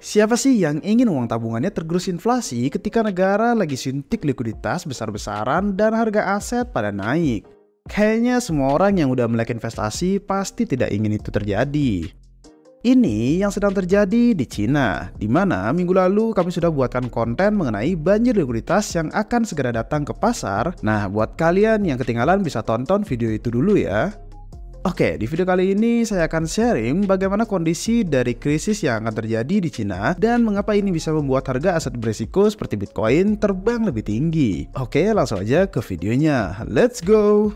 Siapa sih yang ingin uang tabungannya tergerus inflasi ketika negara lagi suntik likuiditas besar-besaran dan harga aset pada naik? Kayaknya semua orang yang udah melek investasi pasti tidak ingin itu terjadi. Ini yang sedang terjadi di Cina, di mana minggu lalu kami sudah buatkan konten mengenai banjir likuiditas yang akan segera datang ke pasar. Nah, buat kalian yang ketinggalan bisa tonton video itu dulu ya. Oke, di video kali ini saya akan sharing bagaimana kondisi dari krisis yang akan terjadi di Cina dan mengapa ini bisa membuat harga aset berisiko seperti Bitcoin terbang lebih tinggi. Oke, langsung aja ke videonya. Let's go!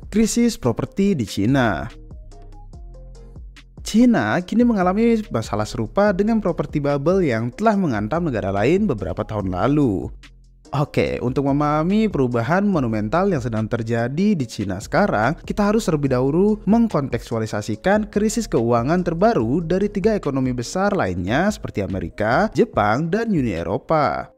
Krisis properti di Cina. Cina kini mengalami masalah serupa dengan properti bubble yang telah menghantam negara lain beberapa tahun lalu. Oke, untuk memahami perubahan monumental yang sedang terjadi di Cina sekarang, kita harus terlebih dahulu mengkontekstualisasikan krisis keuangan terbaru dari 3 ekonomi besar lainnya seperti Amerika, Jepang, dan Uni Eropa.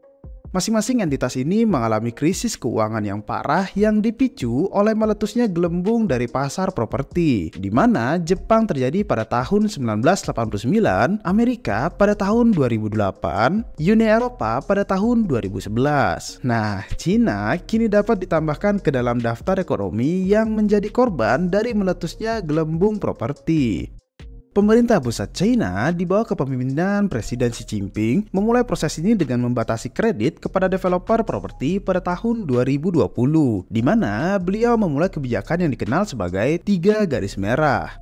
Masing-masing entitas ini mengalami krisis keuangan yang parah yang dipicu oleh meletusnya gelembung dari pasar properti, di mana Jepang terjadi pada tahun 1989, Amerika pada tahun 2008, Uni Eropa pada tahun 2011. Nah, Cina kini dapat ditambahkan ke dalam daftar ekonomi yang menjadi korban dari meletusnya gelembung properti. Pemerintah pusat China di bawah kepemimpinan Presiden Xi Jinping memulai proses ini dengan membatasi kredit kepada developer properti pada tahun 2020, di mana beliau memulai kebijakan yang dikenal sebagai 3 garis merah.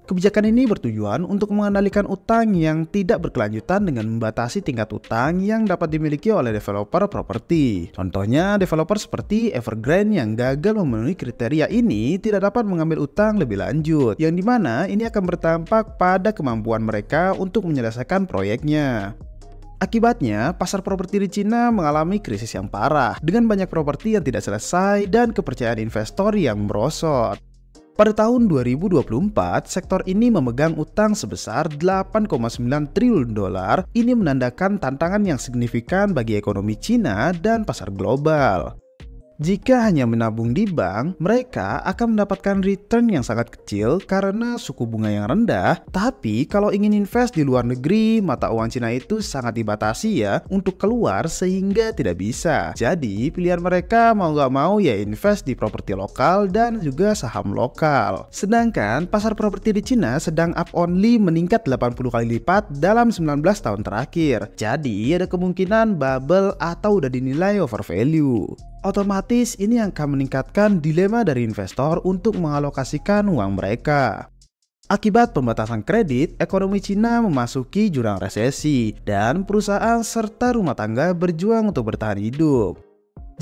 Kebijakan ini bertujuan untuk mengendalikan utang yang tidak berkelanjutan dengan membatasi tingkat utang yang dapat dimiliki oleh developer properti. Contohnya, developer seperti Evergrande yang gagal memenuhi kriteria ini tidak dapat mengambil utang lebih lanjut, yang dimana ini akan berdampak pada kemampuan mereka untuk menyelesaikan proyeknya. Akibatnya, pasar properti di Cina mengalami krisis yang parah, dengan banyak properti yang tidak selesai dan kepercayaan investor yang merosot. Pada tahun 2024, sektor ini memegang utang sebesar 8,9 triliun dolar. Ini menandakan tantangan yang signifikan bagi ekonomi Cina dan pasar global. Jika hanya menabung di bank, mereka akan mendapatkan return yang sangat kecil karena suku bunga yang rendah. Tapi kalau ingin invest di luar negeri, mata uang Cina itu sangat dibatasi ya untuk keluar sehingga tidak bisa. Jadi pilihan mereka mau gak mau ya invest di properti lokal dan juga saham lokal. Sedangkan pasar properti di Cina sedang up only meningkat 80 kali lipat dalam 19 tahun terakhir. Jadi ada kemungkinan bubble atau udah dinilai over value. Otomatis ini akan meningkatkan dilema dari investor untuk mengalokasikan uang mereka. Akibat pembatasan kredit, ekonomi Cina memasuki jurang resesi dan perusahaan serta rumah tangga berjuang untuk bertahan hidup.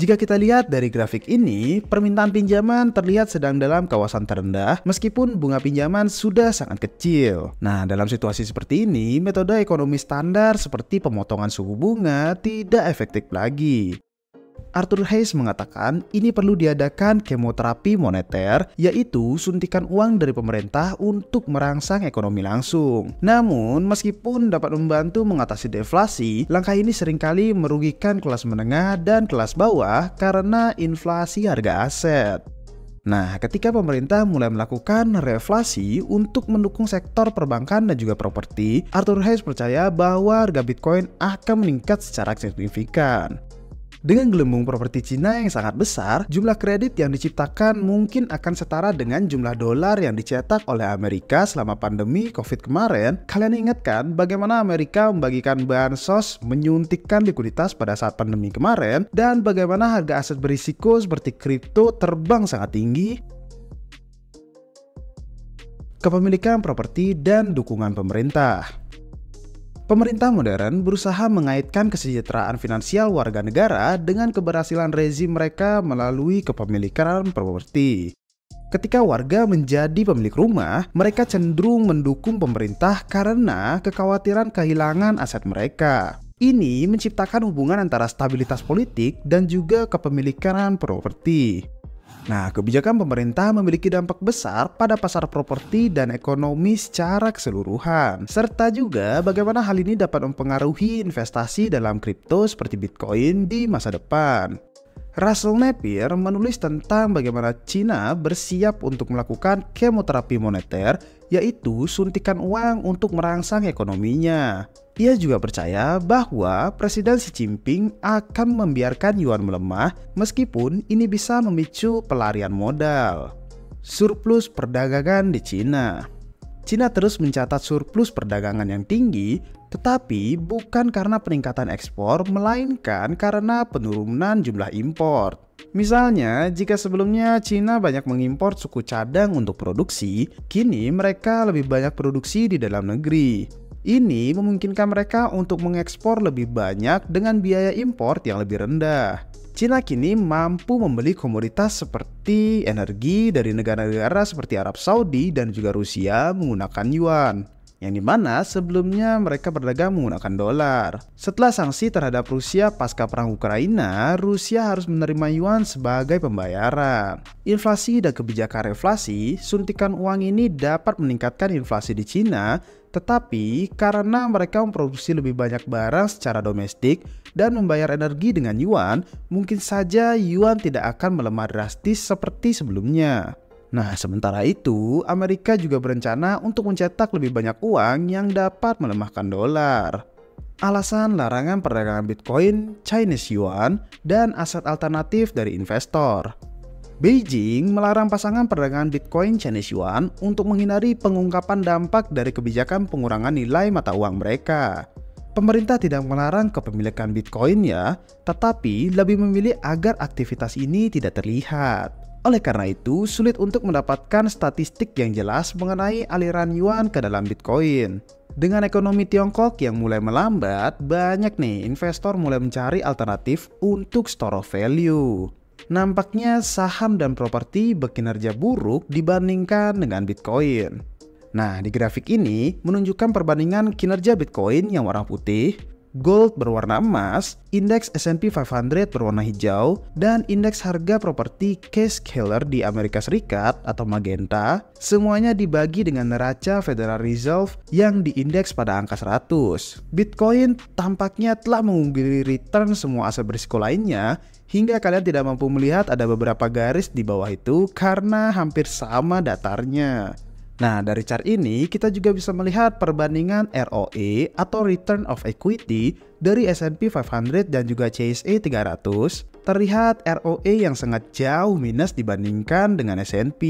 Jika kita lihat dari grafik ini, permintaan pinjaman terlihat sedang dalam kawasan terendah meskipun bunga pinjaman sudah sangat kecil. Nah, dalam situasi seperti ini, metode ekonomi standar seperti pemotongan suku bunga tidak efektif lagi. Arthur Hayes mengatakan ini perlu diadakan kemoterapi moneter, yaitu suntikan uang dari pemerintah untuk merangsang ekonomi langsung. Namun, meskipun dapat membantu mengatasi deflasi, langkah ini seringkali merugikan kelas menengah dan kelas bawah karena inflasi harga aset. Nah, ketika pemerintah mulai melakukan reflasi untuk mendukung sektor perbankan dan juga properti, Arthur Hayes percaya bahwa harga Bitcoin akan meningkat secara signifikan. Dengan gelembung properti Cina yang sangat besar, jumlah kredit yang diciptakan mungkin akan setara dengan jumlah dolar yang dicetak oleh Amerika selama pandemi COVID kemarin. Kalian ingatkan bagaimana Amerika membagikan bansos menyuntikkan likuiditas pada saat pandemi kemarin, dan bagaimana harga aset berisiko seperti kripto terbang sangat tinggi? Kepemilikan properti dan dukungan pemerintah. Pemerintah modern berusaha mengaitkan kesejahteraan finansial warga negara dengan keberhasilan rezim mereka melalui kepemilikan properti. Ketika warga menjadi pemilik rumah, mereka cenderung mendukung pemerintah karena kekhawatiran kehilangan aset mereka. Ini menciptakan hubungan antara stabilitas politik dan juga kepemilikan properti. Nah, kebijakan pemerintah memiliki dampak besar pada pasar properti dan ekonomi secara keseluruhan, serta juga bagaimana hal ini dapat mempengaruhi investasi dalam kripto seperti Bitcoin di masa depan. Russell Napier menulis tentang bagaimana Cina bersiap untuk melakukan kemoterapi moneter, yaitu suntikan uang untuk merangsang ekonominya. Ia juga percaya bahwa Presiden Xi Jinping akan membiarkan yuan melemah meskipun ini bisa memicu pelarian modal. Surplus perdagangan di Cina. Cina terus mencatat surplus perdagangan yang tinggi, tetapi bukan karena peningkatan ekspor, melainkan karena penurunan jumlah impor. Misalnya, jika sebelumnya Cina banyak mengimpor suku cadang untuk produksi, kini mereka lebih banyak produksi di dalam negeri. Ini memungkinkan mereka untuk mengekspor lebih banyak dengan biaya import yang lebih rendah. Cina kini mampu membeli komoditas seperti energi dari negara-negara seperti Arab Saudi dan juga Rusia menggunakan yuan, yang dimana sebelumnya mereka berdagang menggunakan dolar. Setelah sanksi terhadap Rusia pasca perang Ukraina, Rusia harus menerima yuan sebagai pembayaran. Inflasi dan kebijakan reflasi, suntikan uang ini dapat meningkatkan inflasi di Cina, tetapi karena mereka memproduksi lebih banyak barang secara domestik dan membayar energi dengan yuan, mungkin saja yuan tidak akan melemah drastis seperti sebelumnya. Nah, sementara itu, Amerika juga berencana untuk mencetak lebih banyak uang yang dapat melemahkan dolar. Alasan larangan perdagangan Bitcoin, Chinese Yuan, dan aset alternatif dari investor. Beijing melarang pasangan perdagangan Bitcoin Chinese Yuan untuk menghindari pengungkapan dampak dari kebijakan pengurangan nilai mata uang mereka. Pemerintah tidak melarang kepemilikan Bitcoin ya, tetapi lebih memilih agar aktivitas ini tidak terlihat. Oleh karena itu, sulit untuk mendapatkan statistik yang jelas mengenai aliran yuan ke dalam Bitcoin. Dengan ekonomi Tiongkok yang mulai melambat, banyak nih investor mulai mencari alternatif untuk store of value. Nampaknya saham dan properti berkinerja buruk dibandingkan dengan Bitcoin. Nah, di grafik ini menunjukkan perbandingan kinerja Bitcoin yang warna putih, gold berwarna emas, indeks S&P 500 berwarna hijau, dan indeks harga properti Case-Shiller di Amerika Serikat atau magenta, semuanya dibagi dengan neraca Federal Reserve yang diindeks pada angka 100. Bitcoin tampaknya telah mengungguli return semua aset berisiko lainnya, hingga kalian tidak mampu melihat ada beberapa garis di bawah itu karena hampir sama datarnya. Nah, dari chart ini kita juga bisa melihat perbandingan ROE atau Return of Equity dari S&P 500 dan juga CSE 300. Terlihat ROE yang sangat jauh minus dibandingkan dengan S&P.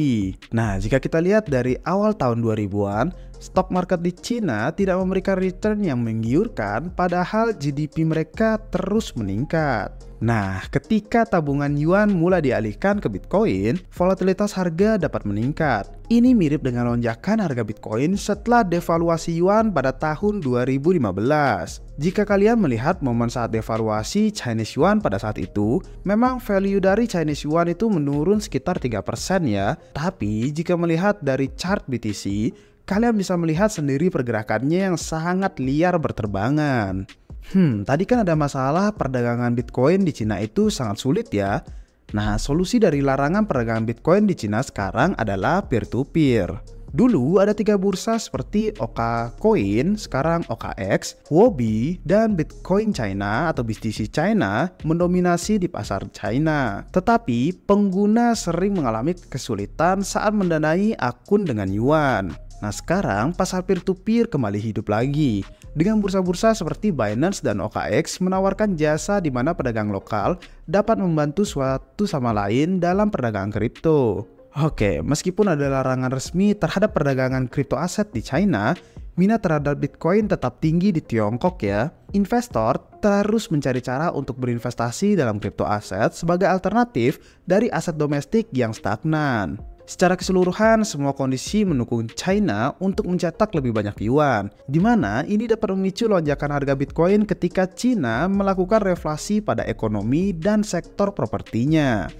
Nah, jika kita lihat dari awal tahun 2000-an, stok market di Cina tidak memberikan return yang menggiurkan padahal GDP mereka terus meningkat. Nah, ketika tabungan yuan mulai dialihkan ke Bitcoin, volatilitas harga dapat meningkat. Ini mirip dengan lonjakan harga Bitcoin setelah devaluasi yuan pada tahun 2015. Jika kalian melihat momen saat devaluasi Chinese Yuan pada saat itu, memang value dari Chinese Yuan itu menurun sekitar 3% ya. Tapi jika melihat dari chart BTC, kalian bisa melihat sendiri pergerakannya yang sangat liar berterbangan. Tadi kan ada masalah perdagangan Bitcoin di Cina itu sangat sulit ya. Nah, solusi dari larangan perdagangan Bitcoin di Cina sekarang adalah peer-to-peer. Dulu ada 3 bursa seperti OKCoin, sekarang OKX, Huobi, dan Bitcoin China atau BTC China mendominasi di pasar China. Tetapi pengguna sering mengalami kesulitan saat mendanai akun dengan yuan. Nah, sekarang pasar peer-to-peer kembali hidup lagi dengan bursa-bursa seperti Binance dan OKX menawarkan jasa di mana pedagang lokal dapat membantu suatu sama lain dalam perdagangan kripto. Oke, meskipun ada larangan resmi terhadap perdagangan kripto aset di China, minat terhadap Bitcoin tetap tinggi di Tiongkok ya. Investor terus mencari cara untuk berinvestasi dalam kripto aset sebagai alternatif dari aset domestik yang stagnan. Secara keseluruhan, semua kondisi mendukung China untuk mencetak lebih banyak yuan, di mana ini dapat memicu lonjakan harga Bitcoin ketika China melakukan reflasi pada ekonomi dan sektor propertinya.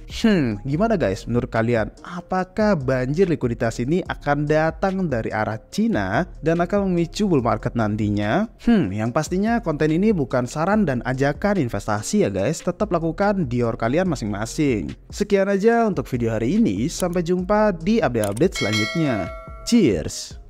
Gimana guys menurut kalian? Apakah banjir likuiditas ini akan datang dari arah China dan akan memicu bull market nantinya? Yang pastinya konten ini bukan saran dan ajakan investasi ya guys, tetap lakukan dior kalian masing-masing. Sekian aja untuk video hari ini, sampai jumpa di update-update selanjutnya. Cheers!